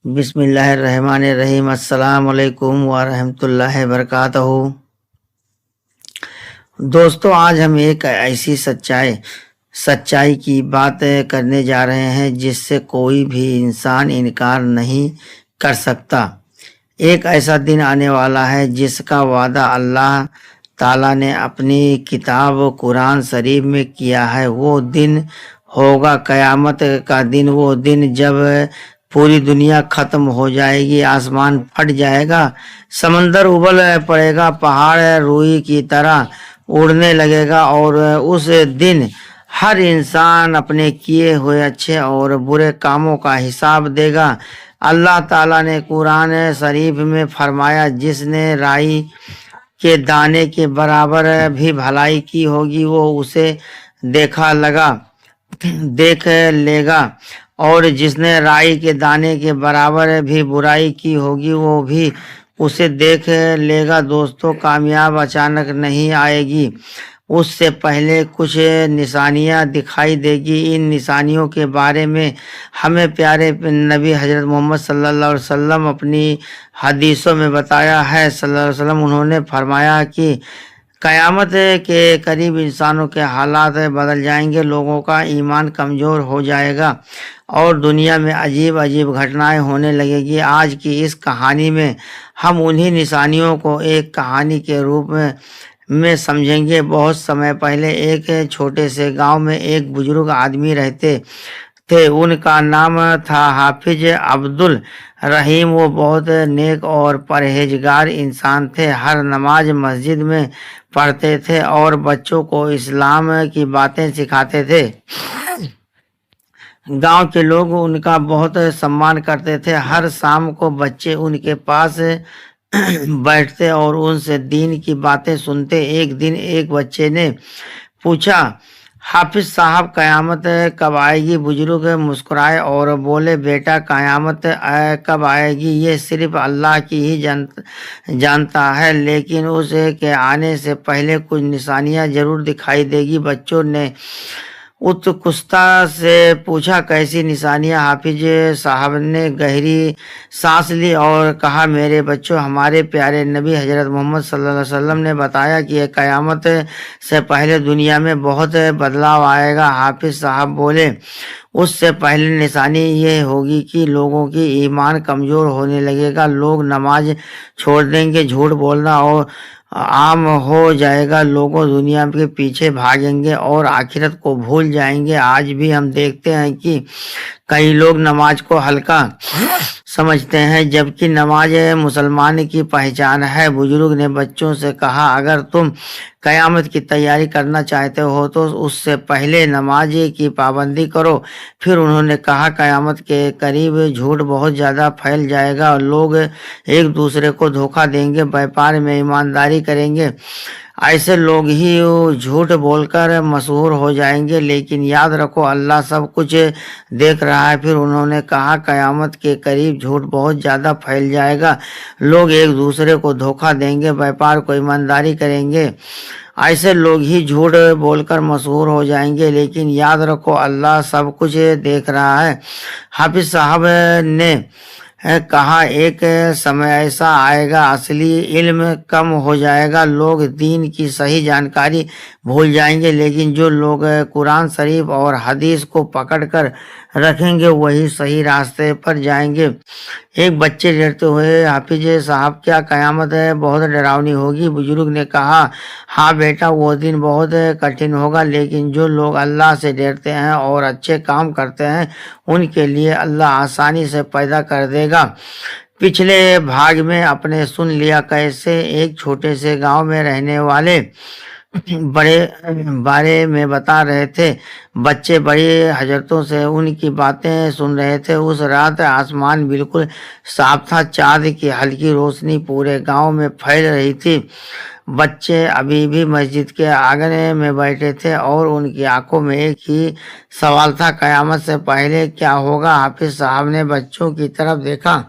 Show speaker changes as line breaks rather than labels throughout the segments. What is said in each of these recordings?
بسم اللہ الرحمن الرحیم۔ السلام علیکم ورحمۃ اللہ وبرکاتہ۔ دوستو، آج ہم ایک ایسی سچائی کی بات کرنے جا رہے ہیں جس سے کوئی بھی انسان انکار نہیں کر سکتا۔ ایک ایسا دن آنے والا ہے جس کا وعدہ اللہ تعالیٰ نے اپنی کتاب قرآن شریف میں کیا ہے۔ وہ دن ہوگا قیامت کا دن، وہ دن جب پوری دنیا ختم ہو جائے گی، آسمان پھٹ جائے گا، سمندر ابل پڑے گا، پہاڑ روئی کی طرح اڑنے لگے گا، اور اس دن ہر انسان اپنے کیے ہوئے اچھے اور برے کاموں کا حساب دے گا۔ اللہ تعالیٰ نے قرآن شریف میں فرمایا، جس نے رائی کے دانے کے برابر بھی بھلائی کی ہوگی وہ اسے دیکھ لے گا، اور جس نے رائی کے دانے کے برابر بھی برائی کی ہوگی وہ بھی اسے دیکھ لے گا۔ دوستو، کامیاب اچانک نہیں آئے گی، اس سے پہلے کچھ نشانیاں دکھائی دے گی۔ ان نشانیوں کے بارے میں ہمیں پیارے نبی حضرت محمد صلی اللہ علیہ وسلم اپنی حدیثوں میں بتایا ہے۔ صلی اللہ علیہ وسلم انہوں نے فرمایا کہ قیامت کے قریب انسانوں کے حالات بدل جائیں گے، لوگوں کا ایمان کمزور ہو جائے گا اور دنیا میں عجیب گھٹنائیں ہونے لگے گی۔ آج کی اس کہانی میں ہم انہی نشانیوں کو ایک کہانی کے روپ میں سمجھیں گے۔ بہت سمے پہلے ایک چھوٹے سے گاؤں میں ایک بزرگ آدمی رہتے تھے۔ ان کا نام تھا حافظ عبدالرحیم۔ وہ بہت نیک اور پرہیزگار انسان تھے۔ ہر نماز مسجد میں پڑھتے تھے اور بچوں کو اسلام کی باتیں سکھاتے تھے۔ گاؤں کے لوگ ان کا بہت سمان کرتے تھے۔ ہر شام کو بچے ان کے پاس بیٹھتے اور ان سے دین کی باتیں سنتے۔ ایک دن ایک بچے نے پوچھا، حافظ صاحب، قیامت کب آئے گی؟ بزرگ مسکرائے اور بولے، بیٹا، قیامت کب آئے گی یہ صرف اللہ کی ہی جانتا ہے، لیکن اس کے آنے سے پہلے کچھ نشانیاں ضرور دکھائی دے گی۔ بچوں نے اتسکتا سے پوچھا، کیسی نشانیاں؟ حافظ صاحب نے گہری سانس لی اور کہا، میرے بچوں، ہمارے پیارے نبی حضرت محمد صلی اللہ علیہ وسلم نے بتایا کہ قیامت سے پہلے دنیا میں بہت بدلاؤ آئے گا۔ حافظ صاحب بولے، اس سے پہلے نشانی یہ ہوگی کہ لوگوں کی ایمان کمزور ہونے لگے گا، لوگ نماز چھوڑ دیں گے، جھوٹ بولنا اور عام ہو جائے گا، لوگوں دنیا کے پیچھے بھاگیں گے اور آخرت کو بھول جائیں گے۔ آج بھی ہم دیکھتے ہیں کہ کئی لوگ نماز کو ہلکا سمجھتے ہیں، جبکہ نماز مسلمان کی پہچان ہے۔ بزرگ نے بچوں سے کہا، اگر تم قیامت کی تیاری کرنا چاہتے ہو تو اس سے پہلے نماز کی پابندی کرو۔ پھر انہوں نے کہا، قیامت کے قریب جھوٹ بہت زیادہ پھیل جائے گا، لوگ ایک دوسرے کو دھوکہ دیں گے، بیوپار میں ایمانداری کریں گے، ایسے لوگ ہی جھوٹ بول کر مشہور ہو جائیں گے، لیکن یاد رکھو اللہ سب کچھ دیکھ رہا ہے۔ پھر انہوں نے کہا، قیامت کے قریب جھوٹ بہت زیادہ پھیل جائے گا، لوگ ایک دوسرے کو دھوکہ دیں گے، بیوپار کو ایمانداری کریں گے، ایسے لوگ ہی جھوٹ بول کر مشہور ہو جائیں گے، لیکن یاد رکھو اللہ سب کچھ دیکھ رہا ہے۔ حافظ صاحب نے کہا، ایک سمے ایسا آئے گا اصلی علم کم ہو جائے گا، لوگ دین کی صحیح جانکاری بھول جائیں گے، لیکن جو لوگ قرآن شریف اور حدیث کو پکڑ کر رکھیں گے وہی صحیح راستے پر جائیں گے۔ ایک بچے ڈرتے ہوئے، حافظ صاحب، کیا قیامت بہت ڈراؤنی ہوگی؟ بزرگ نے کہا، ہاں بیٹا، وہ دن بہت کٹھن ہوگا، لیکن جو لوگ اللہ سے ڈرتے ہیں اور اچھے کام کرتے ہیں ان کے لیے اللہ آسانی سے پیدا کر دے گا۔ پچھلے بھاگ میں اپنے سن لیا کیسے ایک چھوٹے سے گاؤں میں رہنے والے بارے میں بتا رہے تھے۔ بچے بڑی حضرتوں سے ان کی باتیں سن رہے تھے۔ اس رات آسمان بالکل صاف تھا، چاند کی ہلکی روشنی پورے گاؤں میں پھیل رہی تھی۔ بچے ابھی بھی مسجد کے آنگن میں بیٹھے تھے اور ان کی آنکھوں میں ایک ہی سوال تھا، قیامت سے پہلے کیا ہوگا؟ حافظ صاحب نے بچوں کی طرف دیکھا،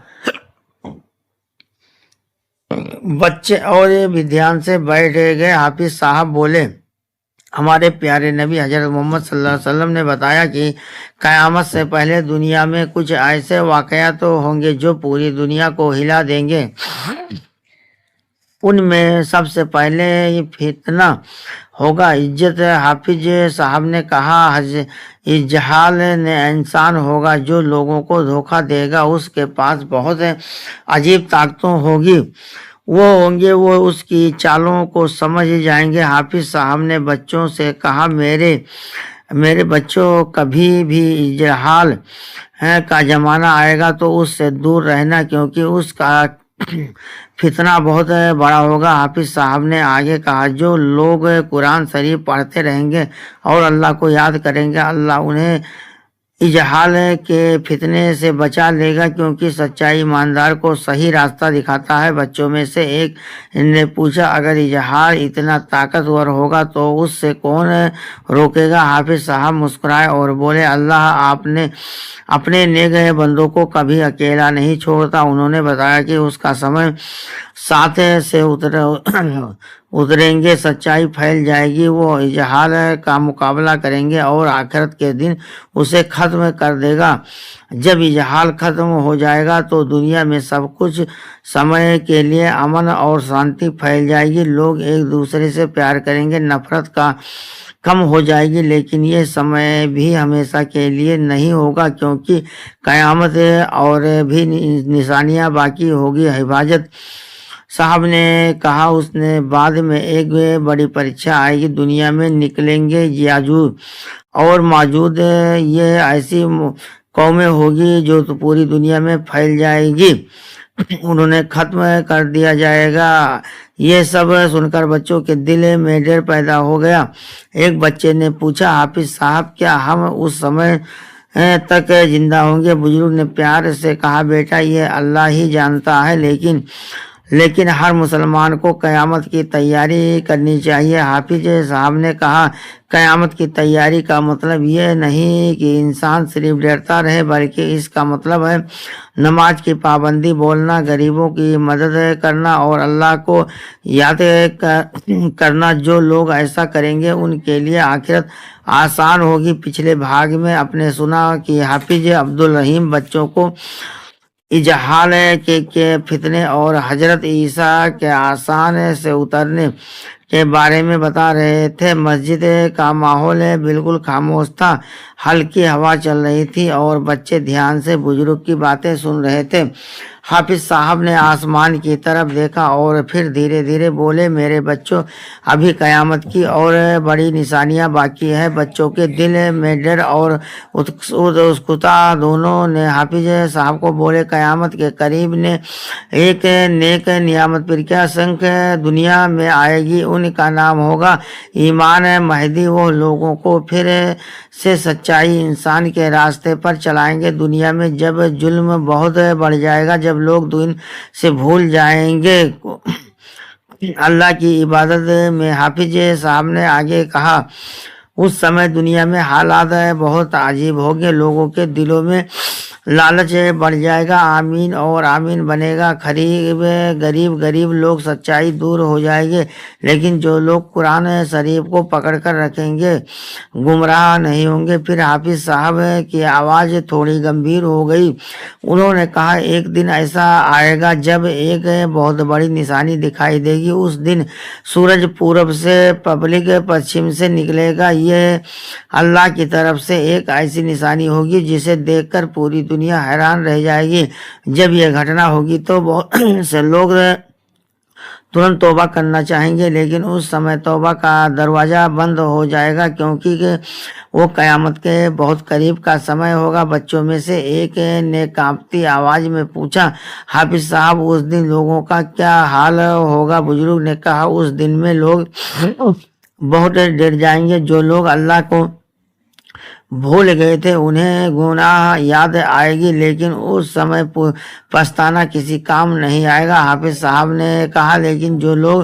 بچے اور بھی دھیان سے بیٹھ گئے۔ حافظ صاحب بولے، ہمارے پیارے نبی حضرت محمد صلی اللہ علیہ وسلم نے بتایا کہ قیامت سے پہلے دنیا میں کچھ ایسے واقعات ہوں گے جو پوری دنیا کو ہلا دیں گے۔ ان میں سب سے پہلے یہ فتنہ ہوگا عزت۔ حافظ صاحب نے کہا جہال انسان ہوگا جو لوگوں کو دھوکہ دے گا، اس کے پاس بہت عجیب طاقتیں ہوگی، وہ اس کی چالوں کو سمجھ جائیں گے۔ حافظ صاحب نے بچوں سے کہا میرے بچوں، کبھی بھی جہال کا زمانہ آئے گا تو اس سے دور رہنا، کیونکہ اس کا فتنہ بہت بڑا ہوگا۔ حافظ صاحب نے آگے کہا جو لوگ قرآن شریف پڑھتے رہیں گے اور اللہ کو یاد کریں گے، اللہ انہیں اجہال کے فتنے سے بچا لے گا، کیونکہ سچائی ایماندار کو صحیح راستہ دکھاتا ہے۔ بچوں میں سے ایک نے پوچھا اگر اجہال اتنا طاقتور ہوگا تو اس سے کون روکے گا؟ حافظ صاحب مسکرائے اور بولے اللہ اپنے نیک بندوں کو کبھی اکیلا نہیں چھوڑتا۔ انہوں نے بتایا کہ اس کا سمے ساتھ سے اتریں گے، سچائی پھیل جائے گی، وہ اجہال کا مقابلہ کریں گے اور آخرت کے دن اسے ختم کر دے گا۔ جب اجہال ختم ہو جائے گا تو دنیا میں سب کچھ سمے کے لیے امن اور شانتی پھیل جائے گی، لوگ ایک دوسرے سے پیار کریں گے، نفرت کا کم ہو جائے گی۔ لیکن یہ سمے بھی ہمیشہ کے لیے نہیں ہوگا، کیونکہ قیامت اور بھی نشانیاں باقی ہوگی۔ حفاظت صاحب نے کہا اس نے بعد میں ایک بڑی پریچھا آئے گی، دنیا میں نکلیں گے یاجوج اور ماجوج، یہ ایسی قومیں ہوگی جو پوری دنیا میں پھیل جائے گی، انہوں نے ختم کر دیا جائے گا۔ یہ سب سن کر بچوں کے دل میں ڈر پیدا ہو گیا۔ ایک بچے نے پوچھا حافظ صاحب کیا ہم اس سمے تک زندہ ہوں گے؟ بزرگ نے پیار سے کہا بیٹا یہ اللہ ہی جانتا ہے، لیکن ہر مسلمان کو قیامت کی تیاری کرنی چاہیے۔ حافظ صاحب نے کہا قیامت کی تیاری کا مطلب یہ نہیں کہ انسان صرف ڈرتا رہے، بلکہ اس کا مطلب ہے نماز کی پابندی، بولنا، غریبوں کی مدد کرنا اور اللہ کو یاد کرنا۔ جو لوگ ایسا کریں گے ان کے لیے آخرت آسان ہوگی۔ پچھلے بھاگ میں آپ نے سنا کہ حافظ عبدالرحیم بچوں کو اجہال کے فتنے اور حضرت عیسیٰ کے آسان سے اترنے کے بارے میں بتا رہے تھے۔ مسجد کا ماحول بالکل خاموش تھا، ہلکی ہوا چل رہی تھی اور بچے دھیان سے بزرگ کی باتیں سن رہے تھے۔ حافظ صاحب نے آسمان کی طرف دیکھا اور پھر دھیرے دھیرے بولے میرے بچوں، ابھی قیامت کی اور بڑی نشانیاں باقی ہے۔ بچوں کے دل میں ڈر اور اتسکتا دونوں نے حافظ صاحب کو بولے قیامت کے قریب نے ایک نیک نعمت پرکیا سنکھ دنیا میں آئے گی، ان کا نام ہوگا ایمان مہدی۔ وہ لوگوں کو پھر سے سچائی انسان کے راستے پر چلائیں گے۔ دنیا میں جب ظلم بہت بڑھ جائے گا، جب لوگ دین سے بھول جائیں گے اللہ کی عبادت میں، حافظ صاحب نے آگے کہا اس سمے دنیا میں حالات بہت عجیب ہوں گے، لوگوں کے دلوں میں لالچ بڑھ جائے گا، آمین اور آمین بنے گا، غریب لوگ سچائی دور ہو جائے گے، لیکن جو لوگ قرآن شریف کو پکڑ کر رکھیں گے گمراہ نہیں ہوں گے۔ پھر حافظ صاحب کی آواز تھوڑی گمبھیر ہو گئی، انہوں نے کہا ایک دن ایسا آئے گا جب ایک بہت بڑی نشانی دکھائی دے گی، اس دن سورج پورب سے پبلک پچھم سے نکلے گا، یہ اللہ کی طرف سے ایک ایسی نشانی ہوگی جسے دیکھ کر پوری دنیا حیران رہ جائے گی۔ جب یہ گھٹنا ہوگی تو بہت سے لوگ ترنت توبہ کرنا چاہیں گے، لیکن اس سمے توبہ کا دروازہ بند ہو جائے گا، کیونکہ وہ قیامت کے بہت قریب کا سمے ہوگا۔ بچوں میں سے ایک نے کانپتی آواز میں پوچھا حافظ صاحب اس دن لوگوں کا کیا حال ہوگا؟ بزرگ نے کہا اس دن میں لوگ بہت ڈر جائیں گے، جو لوگ اللہ کو بھول گئے تھے انہیں گناہ یاد آئے گی، لیکن اس سمے پچھتانا کسی کام نہیں آئے گا۔ حافظ صاحب نے کہا لیکن جو لوگ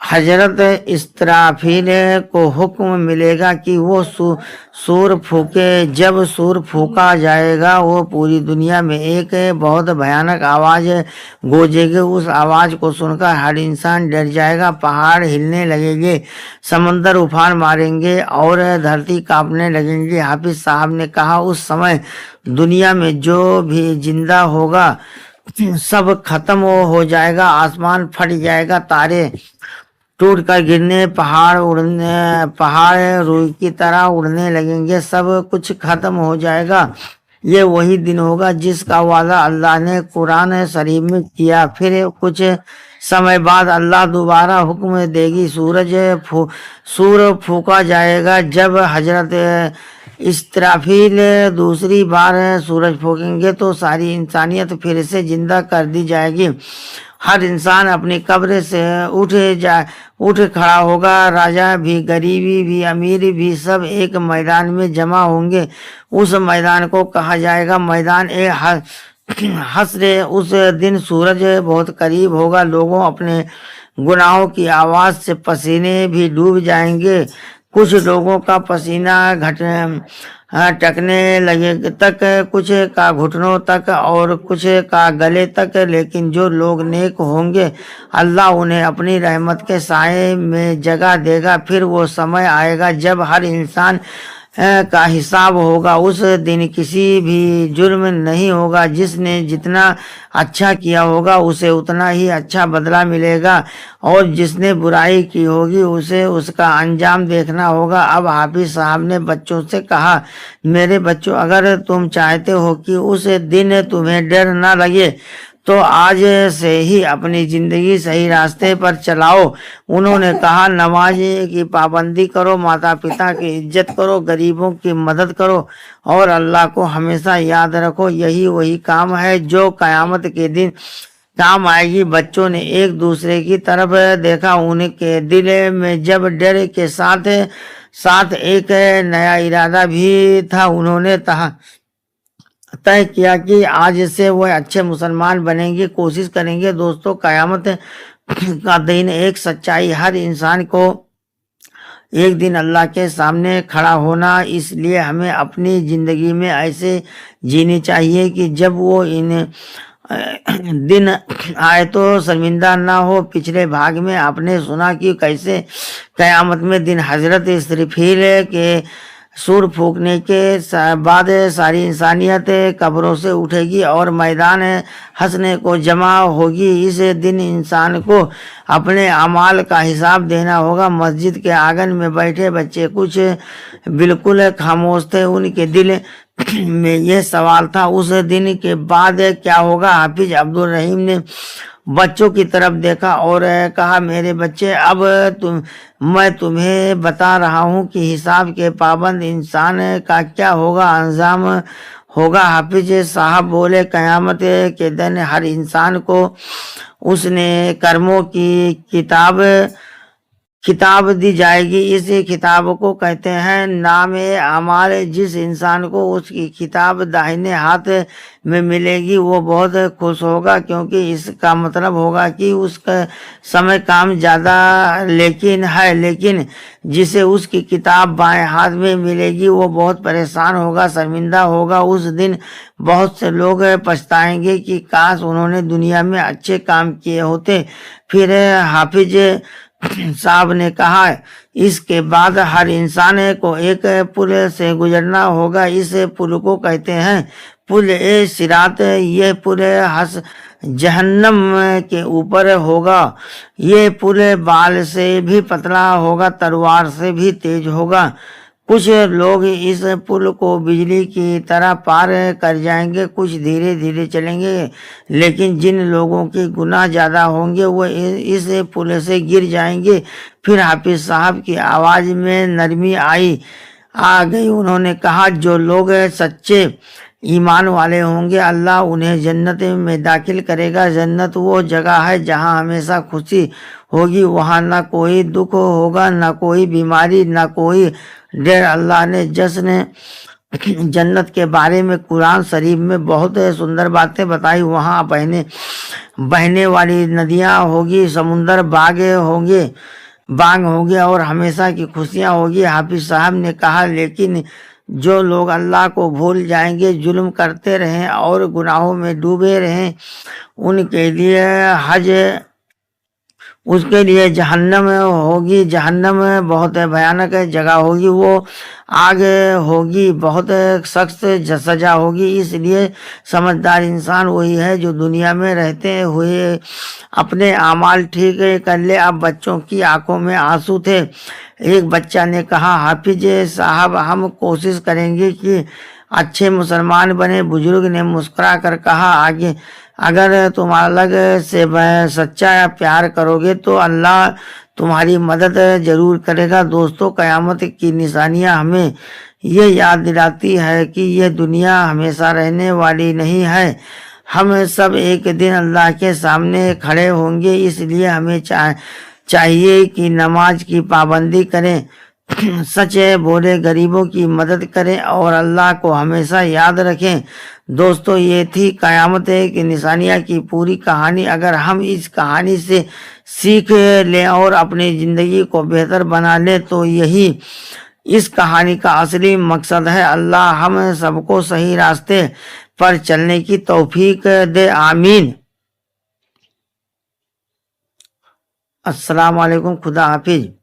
حضرت اسرافیل کو حکم ملے گا کہ وہ سور پھونکے۔ جب سور پھونکا جائے گا وہ پوری دنیا میں ایک بہت بھیانک آواز گونجے گی۔ اس آواز کو سن کر ہر انسان ڈر جائے گا، پہاڑ ہلنے لگیں گے، سمندر افان ماریں گے اور دھرتی کانپنے لگیں گی۔ حافظ صاحب نے کہا اس سمے دنیا میں جو بھی زندہ ہوگا سب ختم ہو جائے گا، آسمان پھٹ جائے گا، تارے ٹوٹ کر گرنے، پہاڑ روئی کی طرح اڑنے لگیں گے، سب کچھ ختم ہو جائے گا۔ یہ وہی دن ہوگا جس کا وعدہ اللہ نے قرآن شریف میں کیا۔ پھر کچھ سمے بعد اللہ دوبارہ حکم دے گی، سور پھونکا جائے گا۔ جب حضرت اسرافیل دوسری بار سورج پھونکیں گے تو ساری انسانیت پھر سے زندہ کر دی جائے گی۔ ہر انسان اپنی قبر سے اٹھ کھڑا ہوگا، راجا بھی، غریبی بھی، امیر بھی، سب ایک میدان میں جمع ہوں گے۔ اس میدان کو کہا جائے گا میدان حشر۔ اس دن سورج بہت قریب ہوگا، لوگوں اپنے گناہوں کی آواز سے پسینے بھی ڈوب جائیں گے۔ کچھ لوگوں کا پسینہ ٹکنے لگے تک، کچھ کا گھٹنوں تک اور کچھ کا گلے تک، لیکن جو لوگ نیک ہوں گے اللہ انہیں اپنی رحمت کے سائے میں جگہ دے گا۔ پھر وہ سمے آئے گا جب ہر انسان کا حساب ہوگا۔ اس دن کسی بھی جرم نہیں ہوگا، جس نے جتنا اچھا کیا ہوگا اسے اتنا ہی اچھا بدلہ ملے گا، اور جس نے برائی کی ہوگی اسے اس کا انجام دیکھنا ہوگا۔ اب حافظ صاحب نے بچوں سے کہا، میرے بچوں، اگر تم چاہتے ہو کہ اس دن تمہیں ڈر نہ لگے تو آج سے ہی اپنی زندگی صحیح راستے پر چلاؤ۔ انہوں نے کہا، نماز کی پابندی کرو، ماتا پتا کی عزت کرو، غریبوں کی مدد کرو اور اللہ کو ہمیشہ یاد رکھو، یہی وہی کام ہے جو قیامت کے دن کام آئے گی۔ بچوں نے ایک دوسرے کی طرف دیکھا، ان کے دل میں جب ڈر کے ساتھ ایک نیا ارادہ بھی تھا۔ انہوں نے طے کیا کہ آج سے وہ اچھے مسلمان بنیں گے، کوشش کریں گے۔ دوستو، قیامت کا دن ایک سچائی، ہر انسان کو ایک دن اللہ کے سامنے کھڑا ہونا، اس لیے ہمیں اپنی زندگی میں ایسے جینی چاہیے کہ جب وہ دن آئے تو شرمندہ نہ ہو۔ پچھلے بھاگ میں آپ نے سنا کہ کیسے قیامت میں دن حضرت اسرافیل کے سور پھونکنے کے بعد ساری انسانیت قبروں سے اٹھے گی اور میدان حشر کو جمع ہوگی۔ اس دن انسان کو اپنے اعمال کا حساب دینا ہوگا۔ مسجد کے آنگن میں بیٹھے بچے کچھ بالکل خاموش تھے، ان کے دل میں یہ سوال تھا، اس دن کے بعد کیا ہوگا؟ حافظ عبدالرحیم نے بچوں کی طرف دیکھا اور کہا، میرے بچے، اب میں تمہیں بتا رہا ہوں کہ حساب کے پابند انسان کا کیا ہوگا، انجام ہوگا۔ حافظ صاحب بولے، قیامت کے دن ہر انسان کو اس نے کرموں کی کتاب دی جائے گی۔ اس کتاب کو کہتے ہیں نام اعمال۔ جس انسان کو اس کی کتاب داہنے ہاتھ میں ملے گی وہ بہت خوش ہوگا، کیونکہ اس کا مطلب ہوگا کہ اس کا سمے کام زیادہ لیکن جسے اس کی کتاب بائیں ہاتھ میں ملے گی وہ بہت پریشان ہوگا، شرمندہ ہوگا۔ اس دن بہت سے لوگ پچھتائیں گے کہ کاش انہوں نے دنیا میں اچھے کام کیے ہوتے۔ پھر حافظ صاحب نے کہا، اس کے بعد ہر انسان کو ایک پل سے گزرنا ہوگا۔ اس پل کو کہتے ہیں پل صراط۔ یہ پل جہنم کے اوپر ہوگا۔ یہ پل بال سے بھی پتلا ہوگا، تلوار سے بھی تیز ہوگا۔ کچھ لوگ اس پل کو بجلی کی طرح پار کر جائیں گے، کچھ دھیرے دھیرے چلیں گے، لیکن جن لوگوں کے گناہ زیادہ ہوں گے وہ اس پل سے گر جائیں گے۔ پھر حافظ صاحب کی آواز میں نرمی آ گئی۔ انہوں نے کہا، جو لوگ سچے ایمان والے ہوں گے اللہ انہیں جنت میں داخل کرے گا۔ جنت وہ جگہ ہے جہاں ہمیشہ خوشی ہوگی، وہاں نہ کوئی دکھ ہوگا، نہ کوئی بیماری، نہ کوئی ڈر۔ اللہ نے جنت کے بارے میں قرآن شریف میں بہت سندر باتیں بتائی۔ وہاں بہنے والی ندیاں ہوگی، سمندر باغ ہوگے اور ہمیشہ کی خوشیاں ہوگی۔ حافظ صاحب نے کہا لیکن جو لوگ اللہ کو بھول جائیں گے، ظلم کرتے رہیں اور گناہوں میں ڈوبے رہیں، ان کے لیے اس کے لیے جہنم ہوگی۔ جہنم بہت بھیانک جگہ ہوگی، وہ آگ ہوگی، بہت سخت سزا ہوگی۔ اس لیے سمجھدار انسان وہی ہے جو دنیا میں رہتے ہوئے اپنے اعمال ٹھیک کر لے۔ اب بچوں کی آنکھوں میں آنسو تھے۔ ایک بچہ نے کہا حافظ صاحب ہم کوشش کریں گے کہ اچھے مسلمان بنے۔ بزرگ نے مسکرا کر کہا اگر تم الگ سے سچا پیار کرو گے تو اللہ تمہاری مدد ضرور کرے گا۔ دوستو، قیامت کی نشانیاں ہمیں یہ یاد دلاتی ہے کہ یہ دنیا ہمیشہ رہنے والی نہیں ہے۔ ہم سب ایک دن اللہ کے سامنے کھڑے ہوں گے، اس لیے ہمیں چاہیے کہ نماز کی پابندی کریں، سچ بولے، غریبوں کی مدد کریں اور اللہ کو ہمیشہ یاد رکھیں۔ دوستو، یہ تھی قیامت کی نشانیاں کی پوری کہانی۔ اگر ہم اس کہانی سے سیکھ لیں اور اپنی زندگی کو بہتر بنا لیں تو یہی اس کہانی کا اصلی مقصد ہے۔ اللہ ہم سب کو صحیح راستے پر چلنے کی توفیق دے، آمین۔ السلام علیکم، خدا حافظ۔